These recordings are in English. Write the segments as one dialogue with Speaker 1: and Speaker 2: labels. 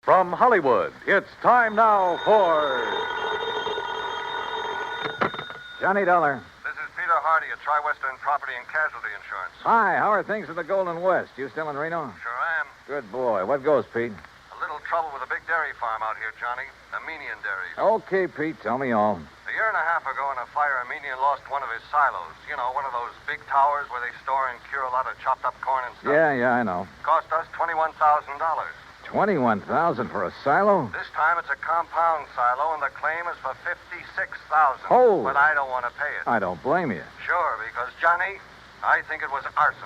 Speaker 1: From Hollywood, it's time now for Johnny Dollar.
Speaker 2: This is Peter Hardy at Tri-Western Property and Casualty Insurance.
Speaker 1: Hi, how are things in the Golden West? You still in Reno?
Speaker 2: Sure am.
Speaker 1: Good boy. What goes, Pete?
Speaker 2: A little trouble with a big dairy farm out here, Johnny. Armenian Dairies.
Speaker 1: Okay, Pete, tell me all.
Speaker 2: A year and a half ago in a fire, Armenian lost one of his silos. You know, one of those big towers where they store and cure a lot of chopped up corn and stuff.
Speaker 1: Yeah, I know.
Speaker 2: Cost us $21,000.
Speaker 1: $21,000 for a silo?
Speaker 2: This time it's a compound silo, and the claim is for $56,000.
Speaker 1: Oh.
Speaker 2: But I don't want to pay it.
Speaker 1: I don't blame you.
Speaker 2: Sure, because, Johnny, I think it was arson.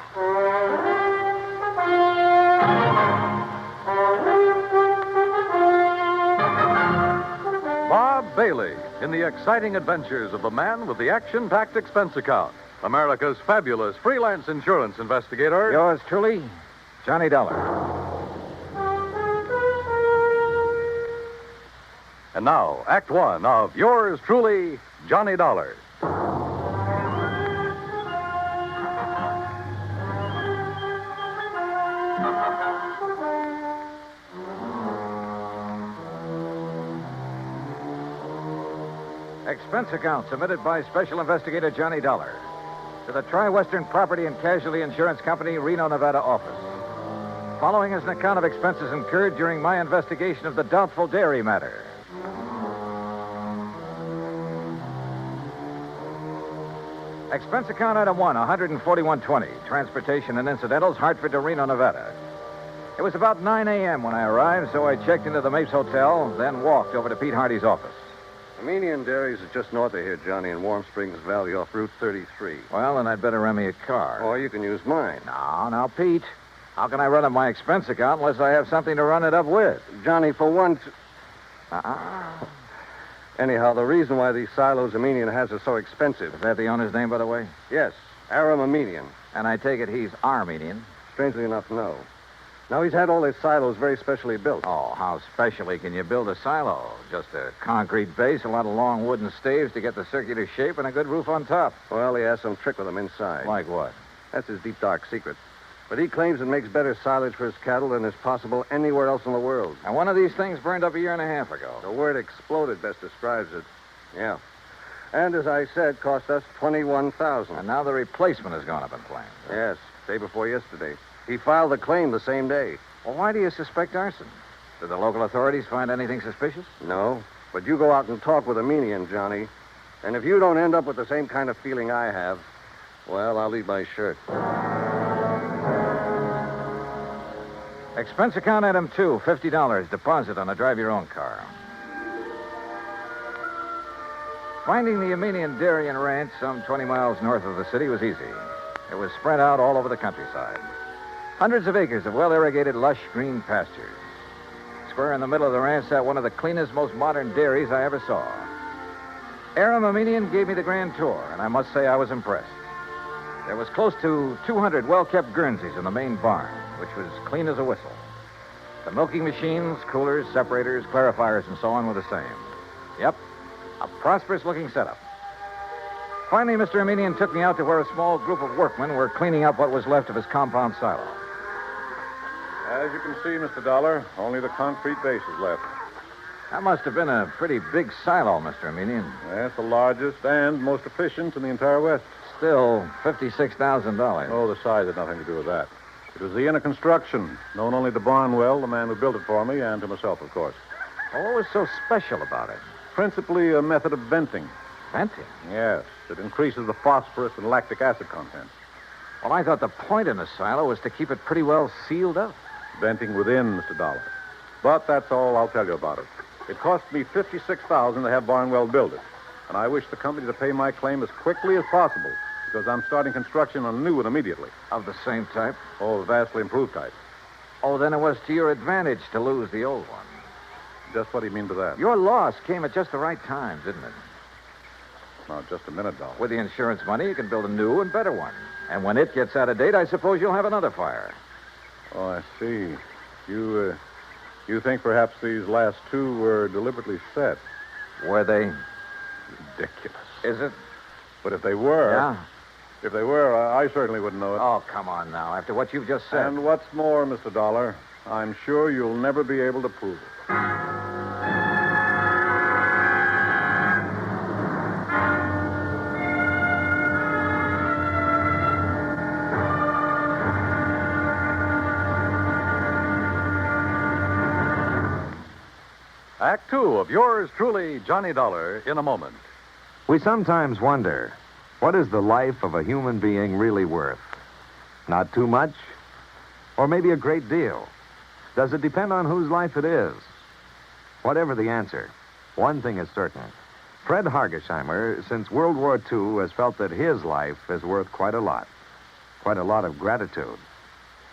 Speaker 1: Bob Bailey in the exciting adventures of the man with the action-packed expense account. America's fabulous freelance insurance investigator.
Speaker 3: Yours truly, Johnny Dollar.
Speaker 1: And now, Act One of yours truly, Johnny Dollar.
Speaker 3: Expense account submitted by Special Investigator Johnny Dollar to the Tri-Western Property and Casualty Insurance Company, Reno, Nevada office. Following is an account of expenses incurred during my investigation of the Doubtful dairy matter. Expense account item 1, $141.20. Transportation and incidentals, Hartford to Reno, Nevada. It was about 9 a.m. when I arrived, so I checked into the Mapes Hotel, then walked over to Pete Hardy's office.
Speaker 2: Armenian Dairies is just north of here, Johnny, in Warm Springs Valley off Route 33.
Speaker 3: Well, then I'd better rent me a car.
Speaker 2: Or you can use mine.
Speaker 3: Now, Pete. How can I run up my expense account unless I have something to run it up with?
Speaker 2: Johnny, for once...
Speaker 3: Uh-uh.
Speaker 2: Anyhow, the reason why these silos Armenian has are so expensive.
Speaker 3: Is that the owner's name, by the way?
Speaker 2: Yes, Aram Armenian.
Speaker 3: And I take it he's Armenian.
Speaker 2: Strangely enough, no. Now, he's had all his silos very specially built.
Speaker 3: Oh, how specially can you build a silo? Just a concrete base, a lot of long wooden staves to get the circular shape, and a good roof on top.
Speaker 2: Well, he has some trick with them inside.
Speaker 3: Like what?
Speaker 2: That's his deep, dark secret. But he claims it makes better silage for his cattle than is possible anywhere else in the world.
Speaker 3: And one of these things burned up a year and a half ago.
Speaker 2: The word exploded best describes it. Yeah. And as I said, cost us $21,000.
Speaker 3: And now the replacement has gone up in flames.
Speaker 2: Yes, day before yesterday. He filed the claim the same day.
Speaker 3: Well, why do you suspect arson? Did the local authorities find anything suspicious?
Speaker 2: No, but you go out and talk with Armenian, Johnny. And if you don't end up with the same kind of feeling I have, well, I'll leave my shirt.
Speaker 3: Expense account item 2, $50. Deposit on a drive-your-own car. Finding the Armenian dairy and ranch some 20 miles north of the city was easy. It was spread out all over the countryside. Hundreds of acres of well-irrigated, lush green pastures. Square in the middle of the ranch sat one of the cleanest, most modern dairies I ever saw. Aram Armenian gave me the grand tour, and I must say I was impressed. There was close to 200 well-kept Guernseys in the main barn, which was clean as a whistle. The milking machines, coolers, separators, clarifiers, and so on were the same. Yep, a prosperous-looking setup. Finally, Mr. Armenian took me out to where a small group of workmen were cleaning up what was left of his compound silo.
Speaker 4: As you can see, Mr. Dollar, only the concrete base is left.
Speaker 3: That must have been a pretty big silo, Mr. Armenian.
Speaker 4: Yes, the largest and most efficient in the entire West.
Speaker 3: Still, $56,000.
Speaker 4: Oh, the size had nothing to do with that. It was the inner construction, known only to Barnwell, the man who built it for me, and to myself, of course.
Speaker 3: Well, what was so special about it?
Speaker 4: Principally a method of venting.
Speaker 3: Venting?
Speaker 4: Yes, it increases the phosphorus and lactic acid content.
Speaker 3: Well, I thought the point in the silo was to keep it pretty well sealed up.
Speaker 4: Venting within, Mr. Dollar. But that's all I'll tell you about it. It cost me $56,000 to have Barnwell build it. And I wish the company to pay my claim as quickly as possible, because I'm starting construction on a new one immediately.
Speaker 3: Of the same type?
Speaker 4: Oh, a vastly improved type.
Speaker 3: Oh, then it was to your advantage to lose the old one.
Speaker 4: Just what do you mean by that?
Speaker 3: Your loss came at just the right time, didn't it?
Speaker 4: Now, just a minute, Dollar.
Speaker 3: With the insurance money, you can build a new and better one. And when it gets out of date, I suppose you'll have another fire.
Speaker 4: Oh, I see. You think perhaps these last two were deliberately set?
Speaker 3: Were they?
Speaker 4: Ridiculous.
Speaker 3: Is it?
Speaker 4: But if they were...
Speaker 3: Yeah?
Speaker 4: If they were, I certainly wouldn't know it.
Speaker 3: Oh, come on now. After what you've just said.
Speaker 4: And what's more, Mr. Dollar, I'm sure you'll never be able to prove it.
Speaker 1: Act two of yours truly, Johnny Dollar, in a moment.
Speaker 3: We sometimes wonder, what is the life of a human being really worth? Not too much? Or maybe a great deal? Does it depend on whose life it is? Whatever the answer, one thing is certain. Fred Hargesheimer, since World War II, has felt that his life is worth quite a lot of gratitude.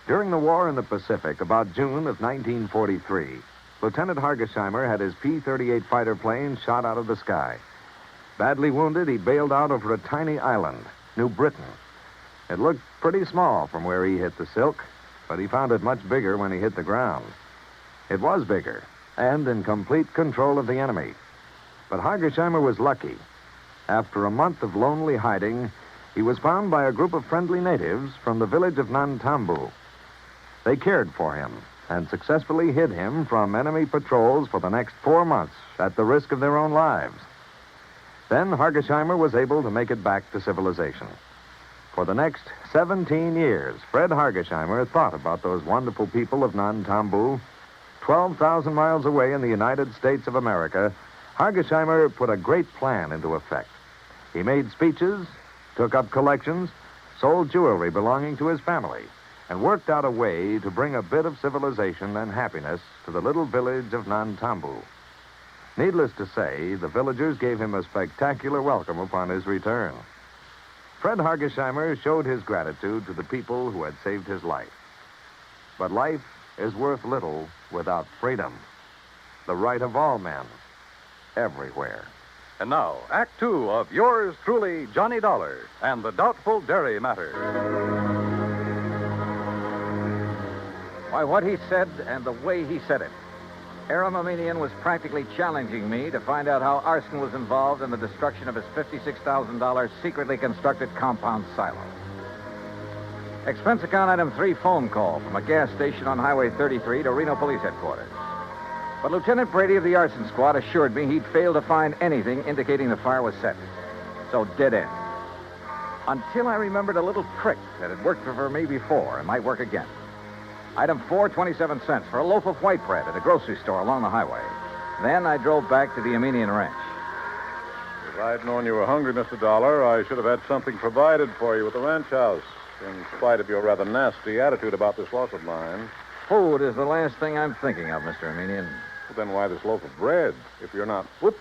Speaker 3: During the war in the Pacific, about June of 1943, Lieutenant Hargesheimer had his P-38 fighter plane shot out of the sky. Badly wounded, he bailed out over a tiny island, New Britain. It looked pretty small from where he hit the silk, but he found it much bigger when he hit the ground. It was bigger, and in complete control of the enemy. But Hargesheimer was lucky. After a month of lonely hiding, he was found by a group of friendly natives from the village of Nantambu. They cared for him and successfully hid him from enemy patrols for the next 4 months at the risk of their own lives. Then Hargesheimer was able to make it back to civilization. For the next 17 years, Fred Hargesheimer thought about those wonderful people of Nantambu. 12,000 miles away in the United States of America, Hargesheimer put a great plan into effect. He made speeches, took up collections, sold jewelry belonging to his family, and worked out a way to bring a bit of civilization and happiness to the little village of Nantambu. Needless to say, the villagers gave him a spectacular welcome upon his return. Fred Hargesheimer showed his gratitude to the people who had saved his life. But life is worth little without freedom, the right of all men, everywhere.
Speaker 1: And now, Act two of yours truly, Johnny Dollar, and the Doubtful Dairy Matter.
Speaker 3: Why, what he said and the way he said it. Aram Aminian was practically challenging me to find out how arson was involved in the destruction of his $56,000 secretly constructed compound silo. Expense account item 3 phone call from a gas station on Highway 33 to Reno Police Headquarters. But Lieutenant Brady of the arson squad assured me he'd failed to find anything indicating the fire was set. So dead end. Until I remembered a little trick that had worked for me before and might work again. Item 4, 27 cents for a loaf of white bread at a grocery store along the highway. Then I drove back to the Aminian Ranch.
Speaker 4: If I'd known you were hungry, Mr. Dollar, I should have had something provided for you at the ranch house, in spite of your rather nasty attitude about this loss of mine.
Speaker 3: Food is the last thing I'm thinking of, Mr. Aminian.
Speaker 4: Well, then why this loaf of bread, if you're not... Whoop!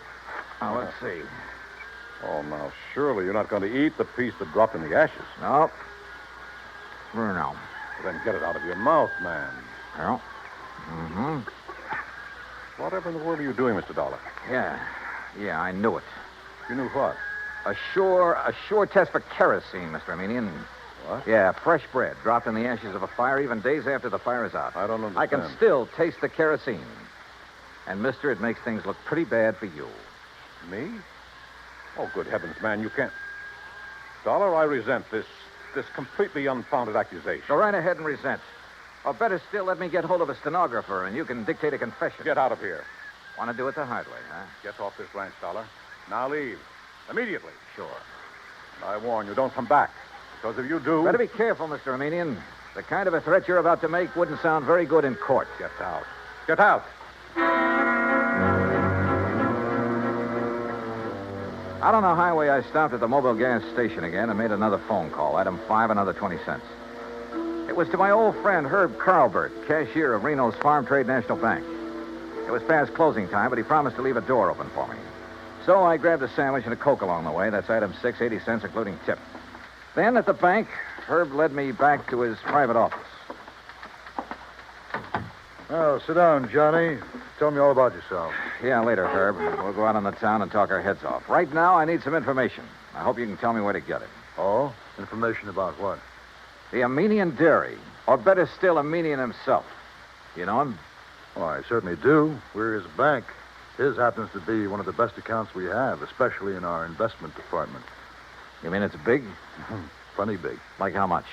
Speaker 3: Now, let's see.
Speaker 4: Oh, now, surely you're not going to eat the piece that dropped in the ashes.
Speaker 3: Nope. For now.
Speaker 4: Well, then get it out of your mouth, man.
Speaker 3: Well. Mm-hmm.
Speaker 4: Whatever in the world are you doing, Mr. Dollar?
Speaker 3: Yeah, I knew it.
Speaker 4: You knew what?
Speaker 3: A sure test for kerosene, Mr. Aminian.
Speaker 4: What?
Speaker 3: Yeah, fresh bread dropped in the ashes of a fire even days after the fire is out.
Speaker 4: I don't understand.
Speaker 3: I can still taste the kerosene. And, mister, it makes things look pretty bad for you.
Speaker 4: Me? Oh, good heavens, man, you can't... Dollar, I resent this completely unfounded accusation.
Speaker 3: Go right ahead and resent. Or better still, let me get hold of a stenographer and you can dictate a confession.
Speaker 4: Get out of here.
Speaker 3: Want to do it the hard way, huh?
Speaker 4: Get off this ranch, Dollar. Now leave. Immediately.
Speaker 3: Sure.
Speaker 4: I warn you, don't come back. Because if you do...
Speaker 3: Better be careful, Mr. Aminian. The kind of a threat you're about to make wouldn't sound very good in court.
Speaker 4: Get out. Get out.
Speaker 3: Out on the highway, I stopped at the mobile gas station again and made another phone call. Item 5, another 20 cents. It was to my old friend Herb Carlbert, cashier of Reno's Farm Trade National Bank. It was past closing time, but he promised to leave a door open for me. So I grabbed a sandwich and a Coke along the way. That's item 6, 80 cents, including tip. Then at the bank, Herb led me back to his private office.
Speaker 5: Oh, sit down, Johnny. Tell me all about yourself.
Speaker 3: Yeah, later, Herb. We'll go out on the town and talk our heads off. Right now, I need some information. I hope you can tell me where to get it.
Speaker 5: Oh? Information about what?
Speaker 3: The Aminian Dairy, or better still, Aminian himself. You know him?
Speaker 5: Oh, I certainly do. We're his bank. His happens to be one of the best accounts we have, especially in our investment department.
Speaker 3: You mean it's big?
Speaker 5: Plenty big.
Speaker 3: Like how much?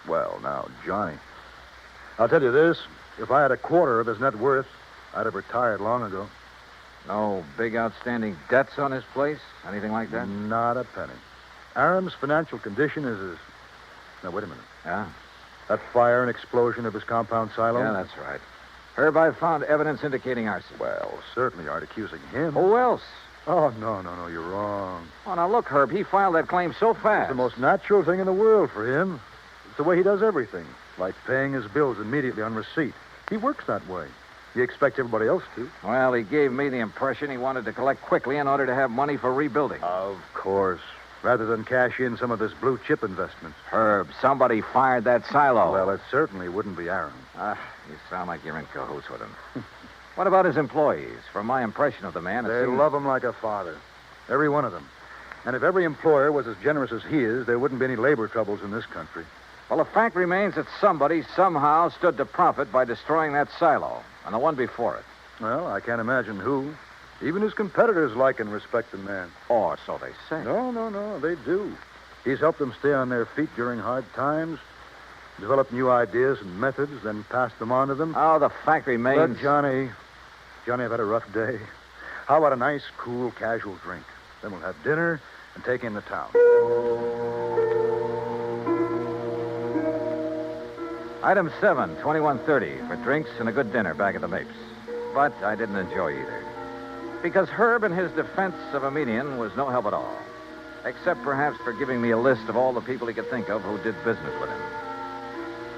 Speaker 5: Well, now, Johnny, I'll tell you this. If I had a quarter of his net worth, I'd have retired long ago.
Speaker 3: No big outstanding debts on his place? Anything like that?
Speaker 5: Not a penny. Aram's financial condition is as... Now, wait a minute.
Speaker 3: Yeah?
Speaker 5: That fire and explosion of his compound silo?
Speaker 3: Yeah, that's right. Herb, I found evidence indicating arson.
Speaker 5: Well, certainly aren't accusing him.
Speaker 3: Who else?
Speaker 5: Oh, no, you're wrong.
Speaker 3: Oh, now look, Herb, he filed that claim so fast.
Speaker 5: It's the most natural thing in the world for him. It's the way he does everything, like paying his bills immediately on receipt. He works that way. You expect everybody else to.
Speaker 3: Well, he gave me the impression he wanted to collect quickly in order to have money for rebuilding.
Speaker 5: Of course. Rather than cash in some of his blue chip investments.
Speaker 3: Herb, somebody fired that silo.
Speaker 5: Well, it certainly wouldn't be Aram.
Speaker 3: You sound like you're in cahoots with him. What about his employees? From my impression of the man, it
Speaker 5: They
Speaker 3: seems...
Speaker 5: love him like a father. Every one of them. And if every employer was as generous as he is, there wouldn't be any labor troubles in this country.
Speaker 3: Well, the fact remains that somebody somehow stood to profit by destroying that silo, and the one before it.
Speaker 5: Well, I can't imagine who. Even his competitors like and respect the man.
Speaker 3: Or so they say.
Speaker 5: No, they do. He's helped them stay on their feet during hard times, developed new ideas and methods, then passed them on to them.
Speaker 3: Oh, the fact remains...
Speaker 5: But Johnny, I've had a rough day. How about a nice, cool, casual drink? Then we'll have dinner and take in the town.
Speaker 3: Item 7, 2130, for drinks and a good dinner back at the Mapes. But I didn't enjoy either. Because Herb in his defense of a median was no help at all. Except perhaps for giving me a list of all the people he could think of who did business with him.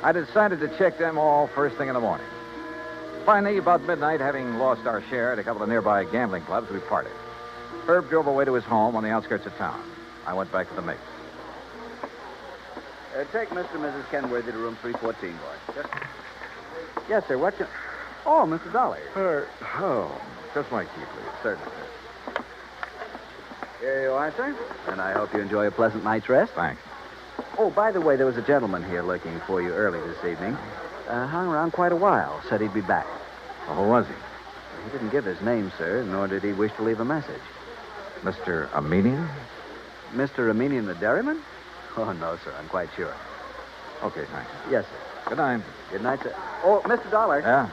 Speaker 3: I decided to check them all first thing in the morning. Finally, about midnight, having lost our share at a couple of nearby gambling clubs, we parted. Herb drove away to his home on the outskirts of town. I went back to the Mapes.
Speaker 6: Take Mr. and Mrs. Kenworthy to room 314, boy. Yes, sir. What's your... Oh, Mr. Dollar.
Speaker 3: Just my key, please.
Speaker 6: Certainly, sir. Here you are, sir. And I hope you enjoy a pleasant night's rest.
Speaker 3: Thanks.
Speaker 6: Oh, by the way, there was a gentleman here looking for you early this evening. Hung around quite a while. Said he'd be back.
Speaker 3: Well, who was he?
Speaker 6: He didn't give his name, sir, nor did he wish to leave a message.
Speaker 3: Mr. Armenian?
Speaker 6: Mr. Armenian the dairyman? Oh, no, sir. I'm quite sure.
Speaker 3: Okay, thanks.
Speaker 6: Yes, sir.
Speaker 3: Good night.
Speaker 6: Good night, sir. Oh, Mr. Dollar.
Speaker 3: Yeah?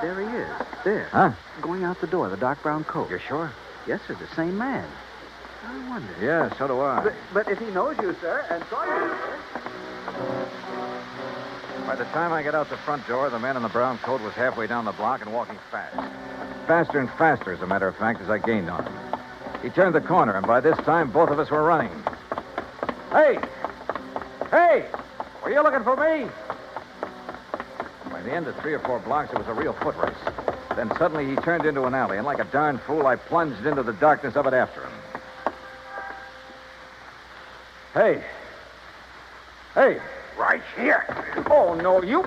Speaker 6: There he is. There.
Speaker 3: Huh?
Speaker 6: Going out the door, the dark brown coat.
Speaker 3: You're sure?
Speaker 6: Yes, sir. The same man. I wonder.
Speaker 3: Yeah, so do I.
Speaker 6: But if he knows you, sir, and saw you, sir...
Speaker 3: By the time I got out the front door, the man in the brown coat was halfway down the block and walking fast. Faster and faster, as a matter of fact, as I gained on him. He turned the corner, and by this time, both of us were running. Hey! Hey! Were you looking for me? By the end of 3 or 4 blocks, it was a real foot race. Then suddenly he turned into an alley, and like a darn fool, I plunged into the darkness of it after him. Hey! Hey!
Speaker 6: Right here.
Speaker 3: Oh, no, you...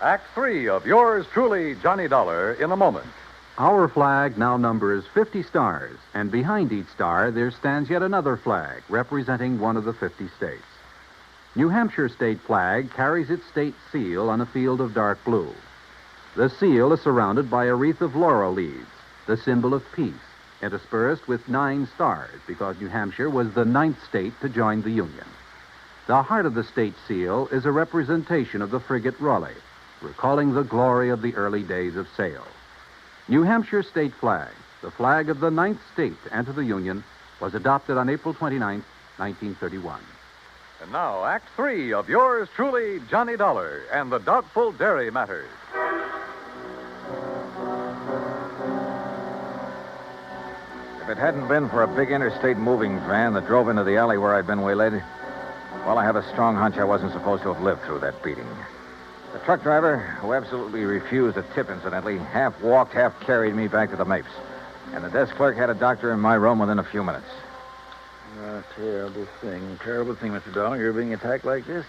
Speaker 1: Act 3 of yours truly, Johnny Dollar, in a moment.
Speaker 7: Our flag now numbers 50 stars, and behind each star there stands yet another flag representing one of the 50 states. New Hampshire state flag carries its state seal on a field of dark blue. The seal is surrounded by a wreath of laurel leaves, the symbol of peace, interspersed with 9 stars because New Hampshire was the 9th state to join the Union. The heart of the state seal is a representation of the frigate Raleigh, recalling the glory of the early days of sail. New Hampshire state flag, the flag of the 9th state to enter the Union, was adopted on April 29, 1931.
Speaker 1: And now, Act 3 of yours truly, Johnny Dollar, and the Doubtful Dairy Matters.
Speaker 3: If it hadn't been for a big interstate moving van that drove into the alley where I'd been waylaid, well, I have a strong hunch I wasn't supposed to have lived through that beating. The truck driver, who absolutely refused a tip, incidentally, half walked, half carried me back to the Mapes. And the desk clerk had a doctor in my room within a few minutes.
Speaker 8: Terrible thing, Mr. Dollar. You're being attacked like this.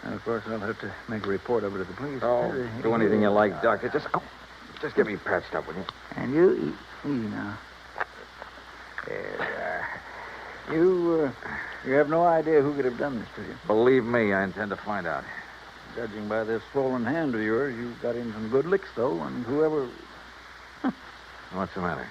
Speaker 8: And, of course, I'll have to make a report of it to the police.
Speaker 3: Oh, do anything you like, Doctor. Just get me patched up, will you?
Speaker 8: And you, easy now. There you have no idea who could have done this to you.
Speaker 3: Believe me, I intend to find out.
Speaker 8: Judging by this swollen hand of yours, you got in some good licks, though, and whoever...
Speaker 3: What's the matter?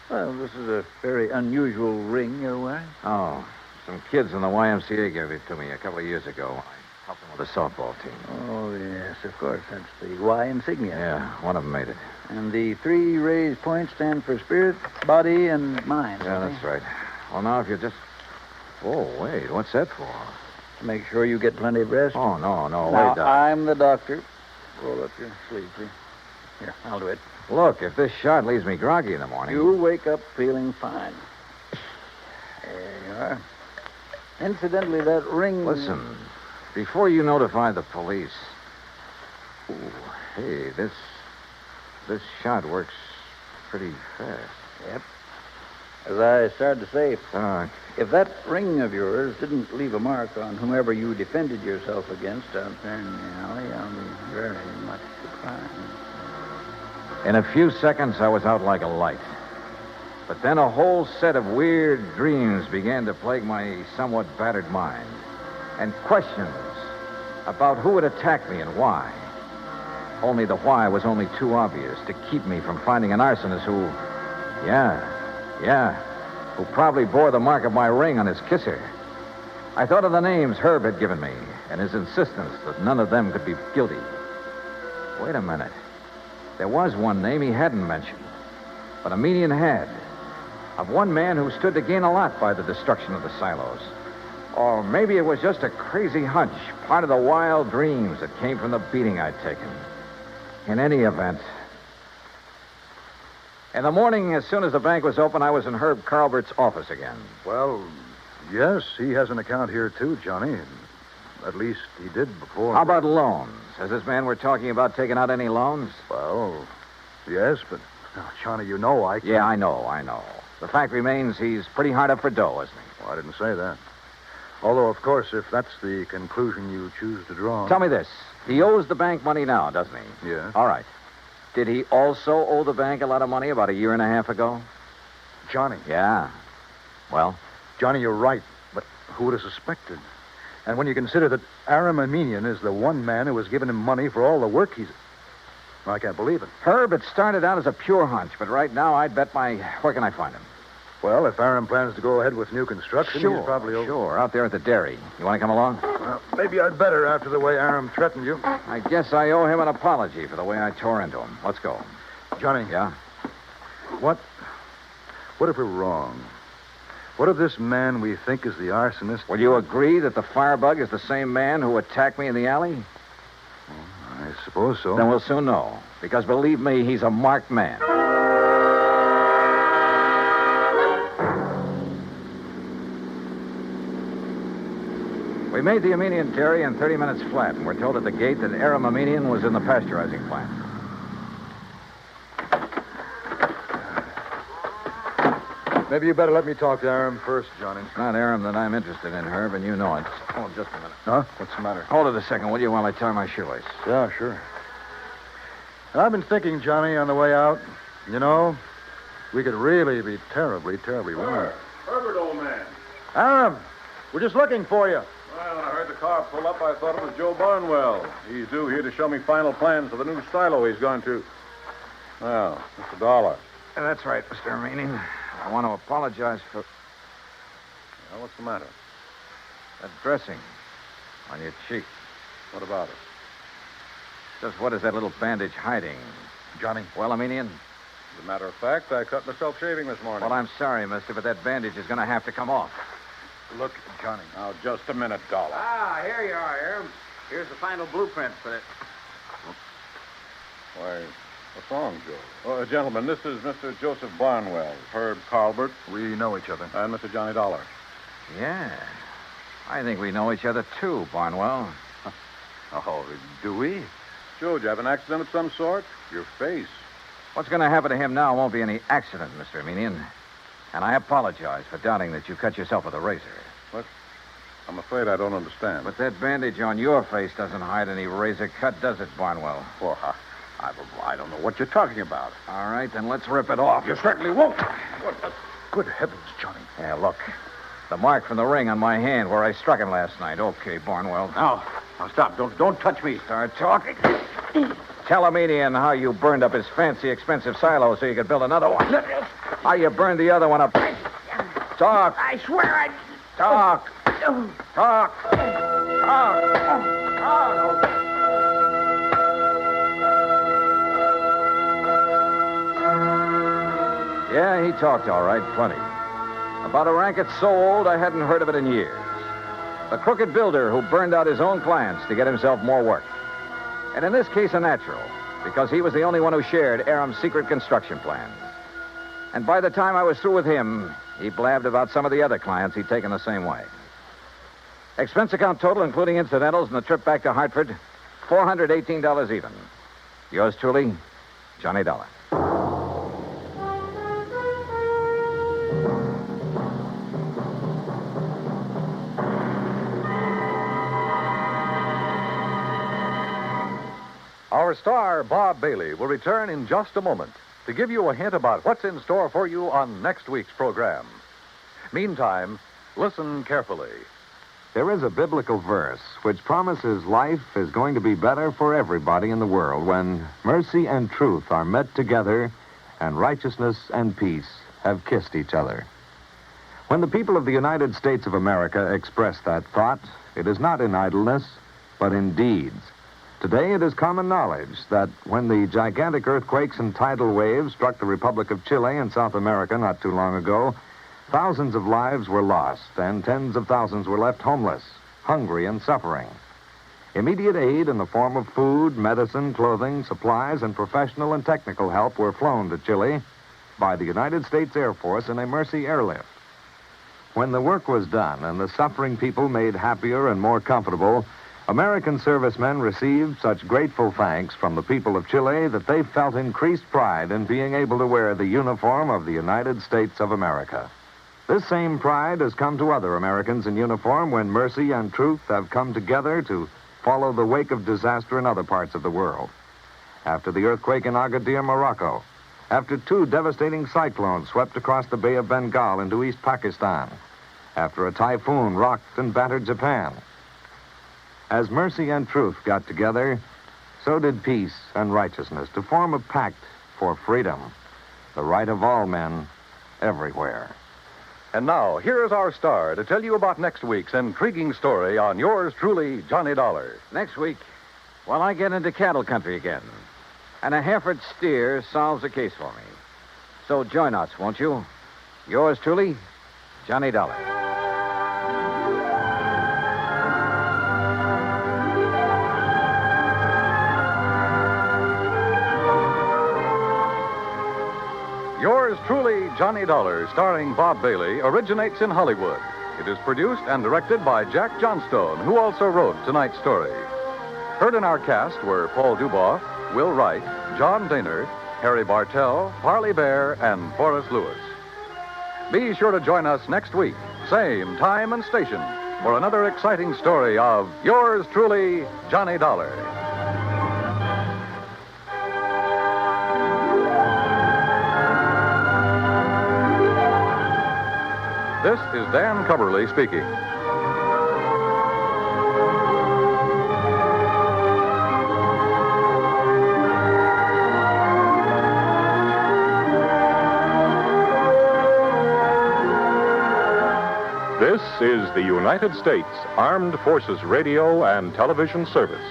Speaker 8: Well, this is a very unusual ring you're wearing.
Speaker 3: Oh, some kids in the YMCA gave it to me a couple of years ago. I helped them with the softball team.
Speaker 8: Oh, yes, of course. That's the Y insignia.
Speaker 3: Yeah, one of them made it.
Speaker 8: And the 3 raised points stand for spirit, body, and mind.
Speaker 3: Yeah,
Speaker 8: don't
Speaker 3: that's right. Well, now, if you just... Oh, wait, what's that for?
Speaker 8: they? Make sure you get plenty of rest.
Speaker 3: Oh, no,
Speaker 8: now,
Speaker 3: wait, Doc.
Speaker 8: I'm the doctor. Roll up your sleeve, please. Here, I'll do it.
Speaker 3: Look, if this shot leaves me groggy in the morning...
Speaker 8: You'll wake up feeling fine. There you are. Incidentally, that ring...
Speaker 3: Listen, before you notify the police... Ooh, hey, this shot works pretty fast.
Speaker 8: Yep. As I started to say,
Speaker 3: Doc,
Speaker 8: if that ring of yours didn't leave a mark on whomever you defended yourself against out there in the alley, I'll be very much surprised.
Speaker 3: in a few seconds, I was out like a light. But then a whole set of weird dreams began to plague my somewhat battered mind. And questions about who had attacked me and why. Only the why was only too obvious to keep me from finding an arsonist who, who probably bore the mark of my ring on his kisser. I thought of the names Herb had given me and his insistence that none of them could be guilty. Wait a minute. There was one name he hadn't mentioned, but Armenian had. Of one man who stood to gain a lot by the destruction of the silos. Or maybe it was just a crazy hunch, part of the wild dreams that came from the beating I'd taken. In any event, in the morning, as soon as the bank was open, I was in Herb Carlbert's office again.
Speaker 5: Well, yes, he has an account here, too, Johnny. At least he did before.
Speaker 3: How about loans? Has this man we're talking about taken out any loans?
Speaker 5: Well, yes, but, Johnny, you know I can't...
Speaker 3: Yeah, I know. The fact remains he's pretty hard up for dough, isn't he?
Speaker 5: Well, I didn't say that. Although, of course, if that's the conclusion you choose to draw...
Speaker 3: Tell me this. He owes the bank money now, doesn't he?
Speaker 5: Yeah.
Speaker 3: All right. Did he also owe the bank a lot of money about a year and a half ago?
Speaker 5: Johnny.
Speaker 3: Yeah. Well?
Speaker 5: Johnny, you're right. But who would have suspected? And when you consider that Aram Armenian is the one man who has given him money for all the work he's... I can't believe it.
Speaker 3: Herb, it started out as a pure hunch, but right now I'd bet my... Where can I find him?
Speaker 5: Well, if Aram plans to go ahead with new construction, he's probably over...
Speaker 3: Sure, out there at the dairy. You want to come along?
Speaker 5: Well, maybe I'd better after the way Aram threatened you.
Speaker 3: I guess I owe him an apology for the way I tore into him. Let's go.
Speaker 5: Johnny.
Speaker 3: Yeah?
Speaker 5: What if we're wrong? What if this man we think is the arsonist...
Speaker 3: Will you agree that the firebug is the same man who attacked me in the alley?
Speaker 5: I suppose so.
Speaker 3: Then we'll soon know. Because believe me, he's a marked man. We made the Armenian dairy in 30 minutes flat, and we're told at the gate that Aram Armenian was in the pasteurizing plant.
Speaker 5: Maybe you better let me talk to Aram first, Johnny.
Speaker 3: It's not Aram that I'm interested in, Herb, and you know it. Hold just a minute.
Speaker 5: Huh? What's the matter?
Speaker 3: Hold it a second, will you, while I tie my shoelace?
Speaker 5: Yeah, sure. I've been thinking, Johnny, on the way out, you know, we could really be terribly, terribly wrong.
Speaker 4: Herbert, old man.
Speaker 5: Aram, we're just looking for you.
Speaker 4: Well, when I heard the car pull up, I thought it was Joe Barnwell. He's due here to show me final plans for the new silo he's going to. Well, Mr. Dollar.
Speaker 3: That's right, Mr. Armenian. I want to apologize for
Speaker 4: Well, what's the matter?
Speaker 3: that dressing on your cheek.
Speaker 4: What about it?
Speaker 3: Just what is that little bandage hiding?
Speaker 5: Johnny.
Speaker 3: Well, Armenian?
Speaker 4: As a matter of fact, I cut myself shaving this morning.
Speaker 3: Well, I'm sorry, mister, but that bandage is going to have to come off.
Speaker 5: Look, Johnny.
Speaker 4: Now, just a minute, Dollar.
Speaker 3: Ah, here you are, Aram. Here's the final blueprint for it.
Speaker 4: Why, what's wrong, Joe? Oh, gentlemen, this is Mr. Joseph Barnwell, Herb Carlbert,
Speaker 5: We know each other.
Speaker 4: and Mr. Johnny Dollar.
Speaker 3: Yeah. I think we know each other, too, Barnwell.
Speaker 5: Oh, do we?
Speaker 4: Joe, did you have an accident of some sort? Your face.
Speaker 3: What's going to happen to him now won't be any accident, Mr. Armenian. And I apologize for doubting that you cut yourself with a razor.
Speaker 4: What? I'm afraid I don't understand.
Speaker 3: But that bandage on your face doesn't hide any razor cut, does it, Barnwell?
Speaker 4: Well, I don't know what you're talking about.
Speaker 3: All right, then let's rip it off.
Speaker 4: You certainly won't.
Speaker 5: Good heavens, Johnny.
Speaker 3: Yeah, look. The mark from the ring on my hand where I struck him last night. Okay, Barnwell.
Speaker 4: Now stop. Don't touch me.
Speaker 3: Start talking. Tell Emenian how you burned up his fancy, expensive silo so you could build another one. How you burned the other one up. Talk.
Speaker 9: I swear I...
Speaker 3: Talk. Talk. Talk. Yeah, he talked all right, plenty. About a racket so old I hadn't heard of it in years. The crooked builder who burned out his own clients to get himself more work. And in this case, a natural, because he was the only one who shared Aram's secret construction plans. And by the time I was through with him, he blabbed about some of the other clients he'd taken the same way. Expense account total, including incidentals and the trip back to Hartford, $418 even. Yours truly, Johnny Dollar.
Speaker 1: Our star, Bob Bailey, will return in just a moment to give you a hint about what's in store for you on next week's program. Meantime, listen carefully.
Speaker 3: There is a biblical verse which promises life is going to be better for everybody in the world when mercy and truth are met together and righteousness and peace have kissed each other. When the people of the United States of America express that thought, it is not in idleness, but in deeds. Today, it is common knowledge that when the gigantic earthquakes and tidal waves struck the Republic of Chile in South America not too long ago, thousands of lives were lost and tens of thousands were left homeless, hungry, and suffering. Immediate aid in the form of food, medicine, clothing, supplies, and professional and technical help were flown to Chile by the United States Air Force in a Mercy airlift. When the work was done and the suffering people made happier and more comfortable, American servicemen received such grateful thanks from the people of Chile that they felt increased pride in being able to wear the uniform of the United States of America. This same pride has come to other Americans in uniform when mercy and truth have come together to follow the wake of disaster in other parts of the world. After the earthquake in Agadir, Morocco, after 2 devastating cyclones swept across the Bay of Bengal into East Pakistan, after a typhoon rocked and battered Japan. As mercy and truth got together, so did peace and righteousness to form a pact for freedom, the right of all men everywhere.
Speaker 1: And now, here is our star to tell you about next week's intriguing story on yours truly, Johnny Dollar.
Speaker 3: Next week, well, I get into cattle country again, and a Hereford steer solves a case for me. So join us, won't you? Yours truly, Johnny Dollar.
Speaker 1: Yours truly, Johnny Dollar, starring Bob Bailey, originates in Hollywood. It is produced and directed by Jack Johnstone, who also wrote tonight's story. Heard in our cast were Paul Duboff, Will Wright, John Daner, Harry Bartell, Parley Bear, and Forrest Lewis. Be sure to join us next week, same time and station, for another exciting story of yours truly, Johnny Dollar. This is Dan Cumberly speaking.
Speaker 4: This is the United States Armed Forces Radio and Television Service.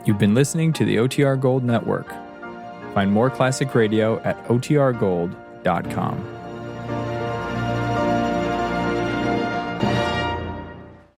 Speaker 9: You've been listening to the OTR Gold Network. Find more classic radio at otrgold.com.